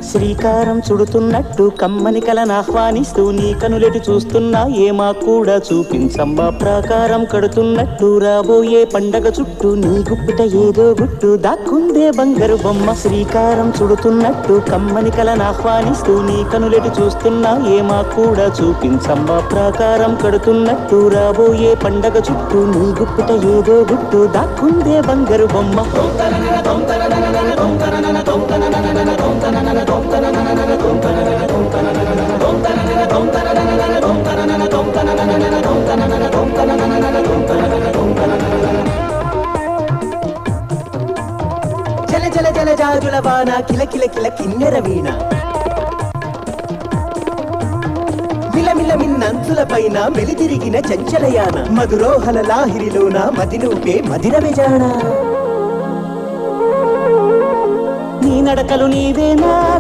శ్రీకారం చుడుతున్నట్టు కమ్మని కలను ఆహ్వానిస్తూ నీ కనులెటు చూస్తున్నా ఏమా కూడా చూపించమ్మా ప్రాకారం కడుతున్నట్టు రాబోయే పండగ చుట్టూ నీ గుప్పిట ఏదో గుట్టు దాక్కుందే బంగారు బొమ్మ శ్రీకారం చుడుతున్నట్టు కమ్మని కలను ఆహ్వానిస్తూ నీ కనులెటు చూస్తున్నా ఏమా కూడా చూపించమ్మా ప్రాకారం కడుతున్నట్టు రాబోయే పండగ చుట్టూ నీ గుప్పిట ఏదో గుట్టు దాక్కుందే బంగారు బొమ్మ జల జల జల జాజుల వాన కిల కిల కిల కిన్నెర వీణ మిలమిల మిన్నంచుల పైన మెలితిరిగిన చంచలయాన మధురోహల లాహిరిలోన మదినూపే మదిర విజాణ నీ నడకలు నీవేనా